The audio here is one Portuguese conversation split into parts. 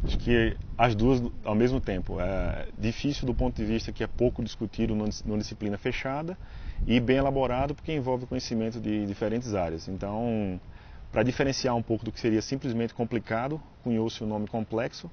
Acho que as duas ao mesmo tempo. É difícil do ponto de vista que é pouco discutido numa disciplina fechada e bem elaborado porque envolve conhecimento de diferentes áreas. Então, para diferenciar um pouco do que seria simplesmente complicado, cunhou-se o nome complexo,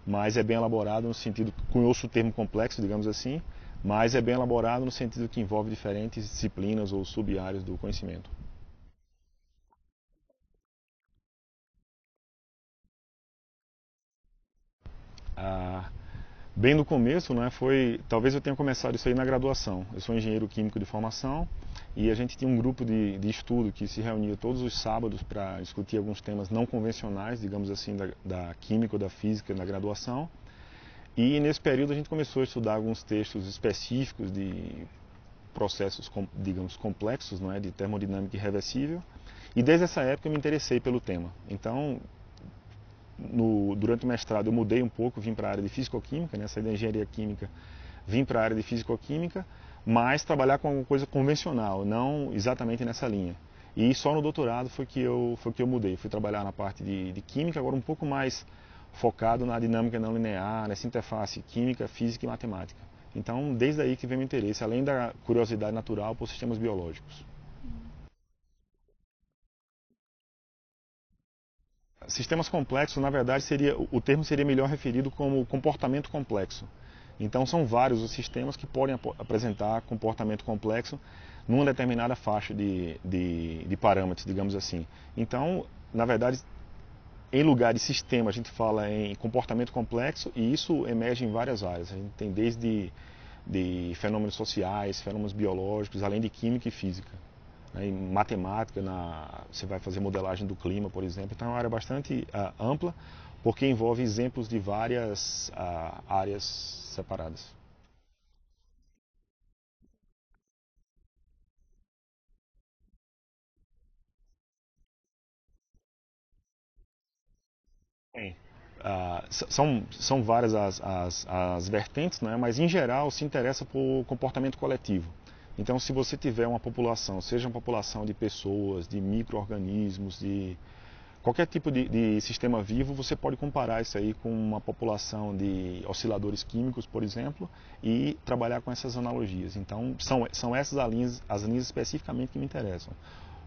mas é bem elaborado no sentido, cunhou-se o termo complexo, digamos assim, mas é bem elaborado no sentido que envolve diferentes disciplinas ou sub-áreas do conhecimento. Ah, bem no começo, né, talvez eu tenha começado isso aí na graduação. Eu sou engenheiro químico de formação e a gente tinha um grupo de estudo que se reunia todos os sábados para discutir alguns temas não convencionais, digamos assim, da química ou da física na graduação. E nesse período a gente começou a estudar alguns textos específicos de processos, digamos, complexos, não é, de termodinâmica irreversível. E desde essa época eu me interessei pelo tema. Então, durante o mestrado eu mudei um pouco, vim para a área de fisicoquímica, né, saí da engenharia química, vim para a área de fisicoquímica, mas trabalhar com alguma coisa convencional, não exatamente nessa linha. E só no doutorado foi que eu mudei. Fui trabalhar na parte de química, agora um pouco mais focado na dinâmica não linear, nessa interface química, física e matemática. Então, desde aí que vem o interesse, além da curiosidade natural por sistemas biológicos. Sistemas complexos, na verdade, o termo seria melhor referido como comportamento complexo. Então, são vários os sistemas que podem apresentar comportamento complexo numa determinada faixa de parâmetros, digamos assim. Então, na verdade, em lugar de sistema, a gente fala em comportamento complexo e isso emerge em várias áreas. A gente tem desde de fenômenos sociais, fenômenos biológicos, além de química e física. Em matemática, você vai fazer modelagem do clima, por exemplo. Então é uma área bastante ampla, porque envolve exemplos de várias áreas separadas. Sim. São várias as vertentes, né? Mas em geral se interessa por comportamento coletivo. Então, se você tiver uma população, seja uma população de pessoas, de micro-organismos, de qualquer tipo de sistema vivo, você pode comparar isso aí com uma população de osciladores químicos, por exemplo, e trabalhar com essas analogias. Então, são essas as linhas especificamente que me interessam.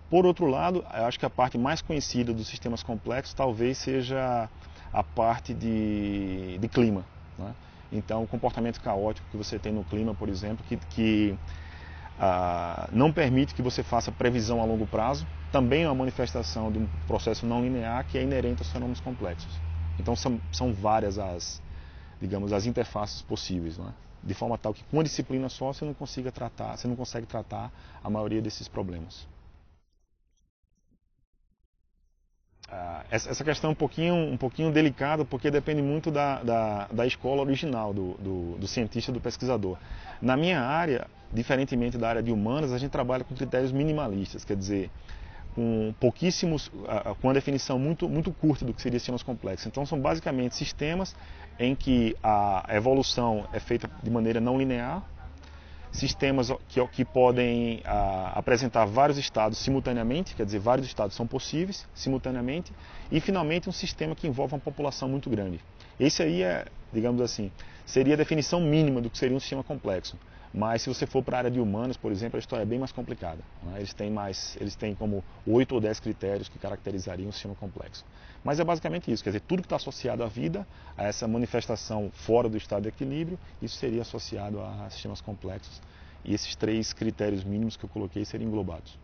Por outro lado, eu acho que a parte mais conhecida dos sistemas complexos talvez seja a parte de clima. Né? Então, o comportamento caótico que você tem no clima, por exemplo, que não permite que você faça previsão a longo prazo, também é uma manifestação de um processo não linear que é inerente aos fenômenos complexos. Então, são várias digamos, as interfaces possíveis, né? De forma tal que com uma disciplina só você não consegue tratar a maioria desses problemas. Essa questão é um pouquinho delicada porque depende muito da escola original do cientista, do pesquisador. Na minha área, diferentemente da área de humanas, a gente trabalha com critérios minimalistas, quer dizer, com pouquíssimos, com uma definição muito curta do que seriam sistemas complexos. Então são basicamente sistemas em que a evolução é feita de maneira não linear, sistemas que podem apresentar vários estados simultaneamente, quer dizer, vários estados são possíveis simultaneamente, e finalmente um sistema que envolve uma população muito grande. Esse aí digamos assim, seria a definição mínima do que seria um sistema complexo. Mas se você for para a área de humanos, por exemplo, a história é bem mais complicada. Né? Eles têm como 8 ou 10 critérios que caracterizariam um sistema complexo. Mas é basicamente isso, quer dizer, tudo que está associado à vida, a essa manifestação fora do estado de equilíbrio, isso seria associado a sistemas complexos. E esses 3 critérios mínimos que eu coloquei seriam englobados.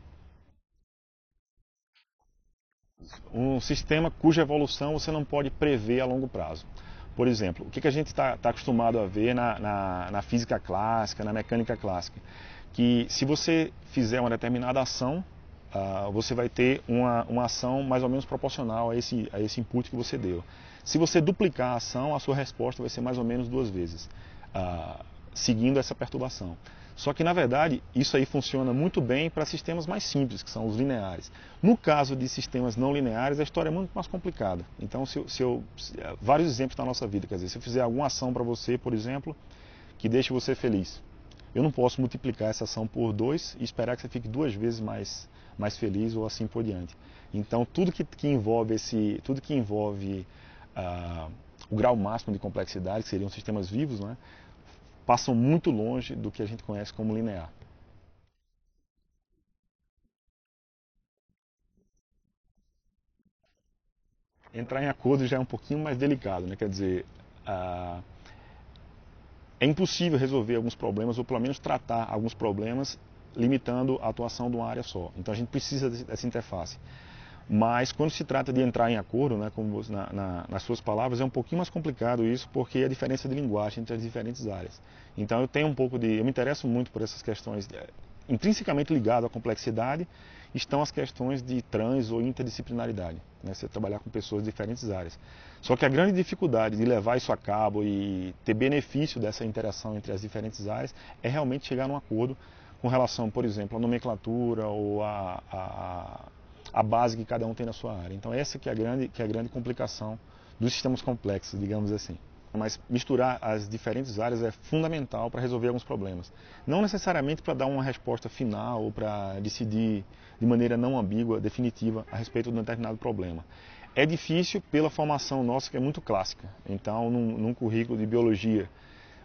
Um sistema cuja evolução você não pode prever a longo prazo. Por exemplo, o que a gente está acostumado a ver na física clássica, na mecânica clássica? Que se você fizer uma determinada ação, você vai ter uma ação mais ou menos proporcional a esse input que você deu. Se você duplicar a ação, a sua resposta vai ser mais ou menos 2 vezes, seguindo essa perturbação. Só que, na verdade, isso aí funciona muito bem para sistemas mais simples, que são os lineares. No caso de sistemas não lineares, a história é muito mais complicada. Então, vários exemplos na nossa vida, quer dizer, se eu fizer alguma ação para você, por exemplo, que deixe você feliz, eu não posso multiplicar essa ação por 2 e esperar que você fique 2 vezes mais feliz ou assim por diante. Então, tudo que envolve o grau máximo de complexidade, que seriam sistemas vivos, né, passam muito longe do que a gente conhece como linear. Entrar em acordo já é um pouquinho mais delicado, né? Quer dizer, é impossível resolver alguns problemas, ou pelo menos tratar alguns problemas, limitando a atuação de uma área só. Então a gente precisa dessa interface. Mas quando se trata de entrar em acordo, né, como nas suas palavras, é um pouquinho mais complicado isso, porque é a diferença de linguagem entre as diferentes áreas. Então eu me interesso muito por essas questões, intrinsecamente ligado à complexidade, estão as questões de trans ou interdisciplinaridade, né, você trabalhar com pessoas de diferentes áreas. Só que a grande dificuldade de levar isso a cabo e ter benefício dessa interação entre as diferentes áreas é realmente chegar num acordo com relação, por exemplo, à nomenclatura ou a base que cada um tem na sua área. Então essa que é a grande complicação dos sistemas complexos, digamos assim. Mas misturar as diferentes áreas é fundamental para resolver alguns problemas. Não necessariamente para dar uma resposta final ou para decidir de maneira não ambígua, definitiva, a respeito de um determinado problema. É difícil pela formação nossa, que é muito clássica. Então, num currículo de biologia,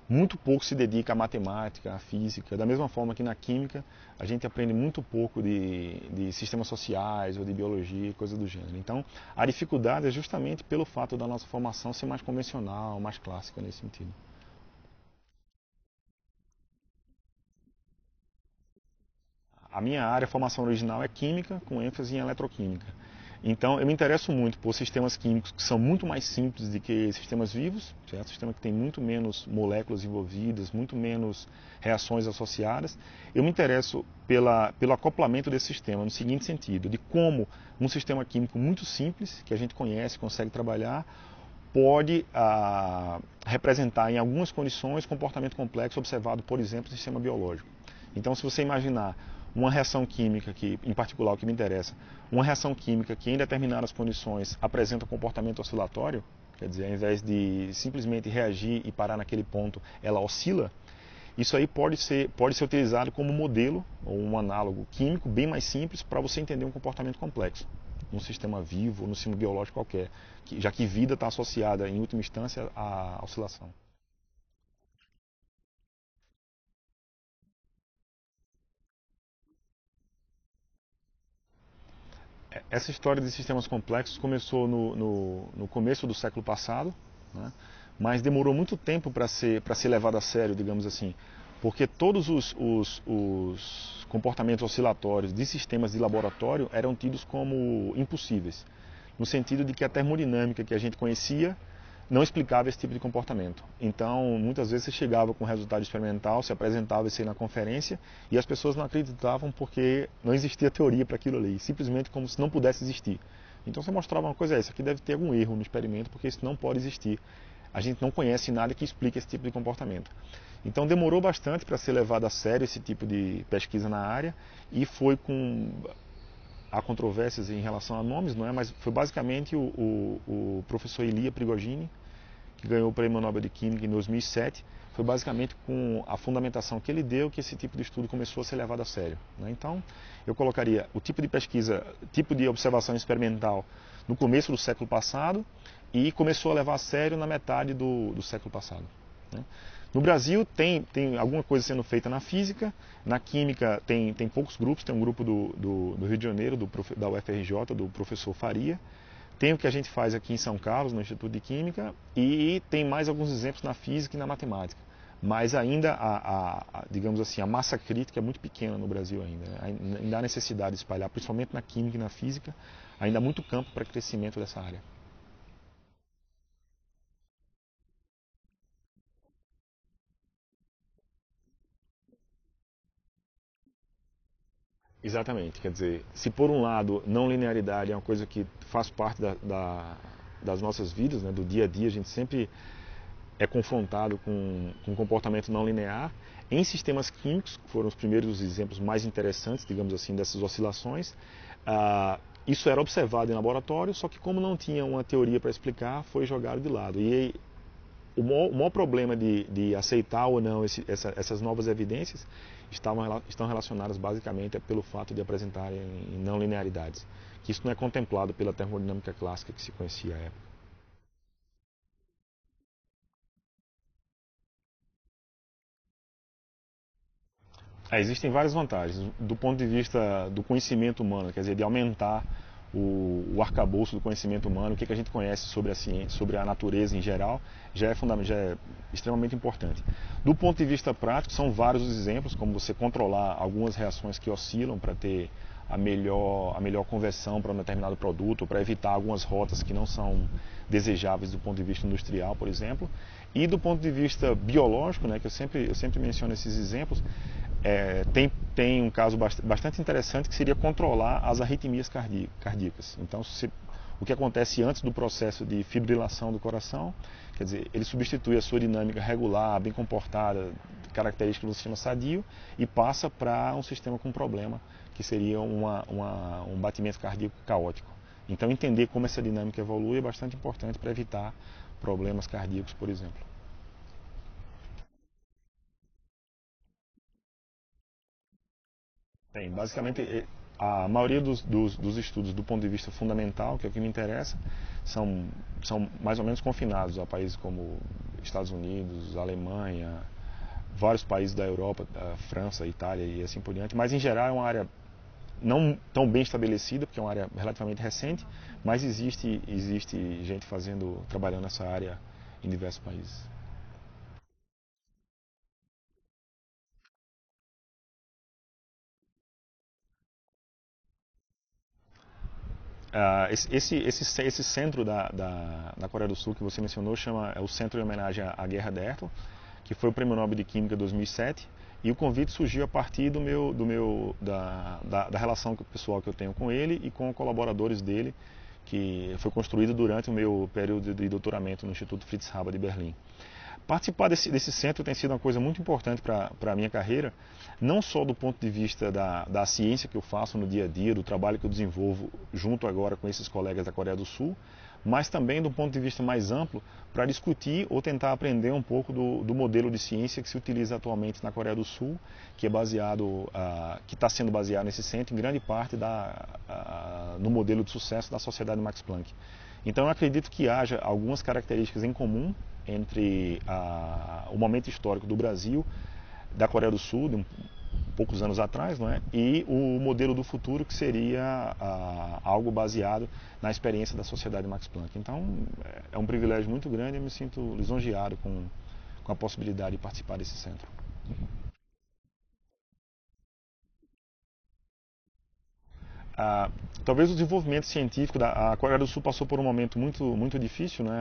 muito pouco se dedica à matemática, à física. Da mesma forma que na química, a gente aprende muito pouco de sistemas sociais ou de biologia, coisa do gênero. Então, a dificuldade é justamente pelo fato da nossa formação ser mais convencional, mais clássica nesse sentido. A minha área, a formação original é química, com ênfase em eletroquímica. Então, eu me interesso muito por sistemas químicos que são muito mais simples do que sistemas vivos, certo? Sistema que tem muito menos moléculas envolvidas, muito menos reações associadas. Eu me interesso pelo acoplamento desse sistema, no seguinte sentido, de como um sistema químico muito simples, que a gente conhece, consegue trabalhar, pode representar em algumas condições comportamento complexo observado, por exemplo, no sistema biológico. Então, se você imaginar uma reação química, que, em particular o que me interessa, uma reação química que em determinadas condições apresenta comportamento oscilatório, quer dizer, ao invés de simplesmente reagir e parar naquele ponto, ela oscila, isso aí pode ser utilizado como modelo ou um análogo químico bem mais simples para você entender um comportamento complexo num sistema vivo, num sistema biológico qualquer, já que vida está associada, em última instância, à oscilação. Essa história de sistemas complexos começou no começo do século passado, né? Mas demorou muito tempo para ser levado a sério, digamos assim, porque todos os comportamentos oscilatórios de sistemas de laboratório eram tidos como impossíveis, no sentido de que a termodinâmica que a gente conhecia não explicava esse tipo de comportamento. Então, muitas vezes você chegava com um resultado experimental, se apresentava isso aí na conferência e as pessoas não acreditavam porque não existia teoria para aquilo ali, simplesmente como se não pudesse existir. Então você mostrava uma coisa, isso aqui deve ter algum erro no experimento porque isso não pode existir. A gente não conhece nada que explique esse tipo de comportamento. Então demorou bastante para ser levado a sério esse tipo de pesquisa na área e foi com há controvérsias em relação a nomes, não é? Mas foi basicamente o professor Ilia Prigogine, que ganhou o Prêmio Nobel de Química em 2007, foi basicamente com a fundamentação que ele deu que esse tipo de estudo começou a ser levado a sério, né? Então, eu colocaria o tipo de pesquisa, tipo de observação experimental no começo do século passado e começou a levar a sério na metade do século passado, né? No Brasil tem alguma coisa sendo feita na física, na química tem poucos grupos, tem um grupo do Rio de Janeiro, da UFRJ, do professor Faria, tem o que a gente faz aqui em São Carlos, no Instituto de Química, e tem mais alguns exemplos na física e na matemática. Mas ainda, digamos assim, a massa crítica é muito pequena no Brasil ainda, né? Ainda há necessidade de espalhar, principalmente na química e na física, ainda há muito campo para crescimento dessa área. Exatamente, quer dizer, se por um lado não linearidade é uma coisa que faz parte das nossas vidas, né, do dia a dia, a gente sempre é confrontado com um comportamento não linear. Em sistemas químicos, que foram os primeiros exemplos mais interessantes, digamos assim, dessas oscilações, isso era observado em laboratório, só que como não tinha uma teoria para explicar, foi jogado de lado. E o maior problema de aceitar ou não essas novas evidências estão relacionadas basicamente pelo fato de apresentarem não linearidades, que isso não é contemplado pela termodinâmica clássica que se conhecia à época. Existem várias vantagens. Do ponto de vista do conhecimento humano, quer dizer, de aumentar o arcabouço do conhecimento humano, o que a gente conhece sobre a ciência, sobre a natureza em geral, já é fundamental, já é extremamente importante. Do ponto de vista prático, são vários os exemplos, como você controlar algumas reações que oscilam para ter a melhor conversão para um determinado produto, para evitar algumas rotas que não são desejáveis do ponto de vista industrial, por exemplo. E do ponto de vista biológico, né, que eu sempre menciono esses exemplos, tem um caso bastante interessante que seria controlar as arritmias cardíacas. Então, o que acontece antes do processo de fibrilação do coração, quer dizer, ele substitui a sua dinâmica regular, bem comportada, característica do sistema sadio, e passa para um sistema com problema, que seria um batimento cardíaco caótico. Então, entender como essa dinâmica evolui é bastante importante para evitar problemas cardíacos, por exemplo. Tem, basicamente, a maioria dos estudos do ponto de vista fundamental, que é o que me interessa, são mais ou menos confinados a países como Estados Unidos, Alemanha, vários países da Europa, da França, Itália e assim por diante, mas em geral é uma área não tão bem estabelecida, porque é uma área relativamente recente, mas existe gente trabalhando nessa área em diversos países. Esse centro da Coreia do Sul que você mencionou é o Centro em Homenagem à Guerra de Ertl, que foi o Prêmio Nobel de Química 2007, e o convite surgiu a partir da relação pessoal que eu tenho com ele e com colaboradores dele, que foi construído durante o meu período de doutoramento no Instituto Fritz Haber de Berlim. Participar desse centro tem sido uma coisa muito importante para a minha carreira, não só do ponto de vista da ciência que eu faço no dia a dia, do trabalho que eu desenvolvo junto agora com esses colegas da Coreia do Sul, mas também do ponto de vista mais amplo, para discutir ou tentar aprender um pouco do modelo de ciência que se utiliza atualmente na Coreia do Sul, que que está sendo baseado nesse centro, em grande parte no modelo de sucesso da Sociedade Max Planck. Então eu acredito que haja algumas características em comum entre o momento histórico do Brasil, da Coreia do Sul, de poucos anos atrás, não é? E o modelo do futuro, que seria algo baseado na experiência da Sociedade Max Planck. Então é um privilégio muito grande e eu me sinto lisonjeado com a possibilidade de participar desse centro. Ah, talvez o desenvolvimento científico a Coreia do Sul passou por um momento muito difícil, né,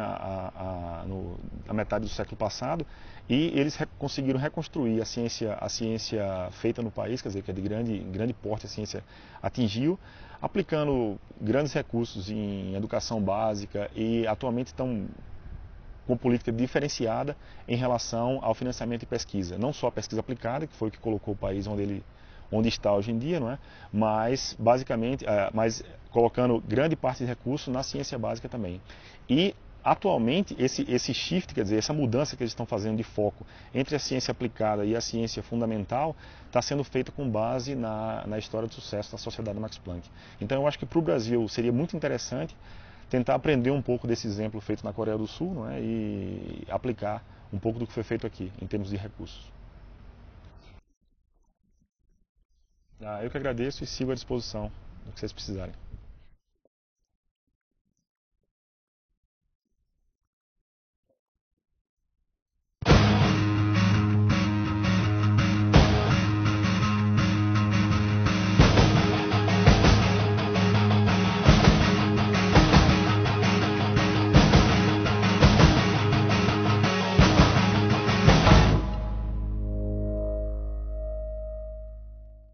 na metade do século passado, e eles conseguiram reconstruir a ciência feita no país, quer dizer, que é de grande porte a ciência atingiu, aplicando grandes recursos em educação básica e atualmente estão com política diferenciada em relação ao financiamento de pesquisa. Não só a pesquisa aplicada, que foi o que colocou o país onde está hoje em dia, não é? Mas basicamente, mas colocando grande parte de recursos na ciência básica também. E atualmente esse shift, quer dizer, essa mudança que eles estão fazendo de foco entre a ciência aplicada e a ciência fundamental, está sendo feita com base na história de sucesso da Sociedade Max Planck. Então eu acho que para o Brasil seria muito interessante tentar aprender um pouco desse exemplo feito na Coreia do Sul, não é? E aplicar um pouco do que foi feito aqui, em termos de recursos. Eu que agradeço e sigo à disposição do que vocês precisarem.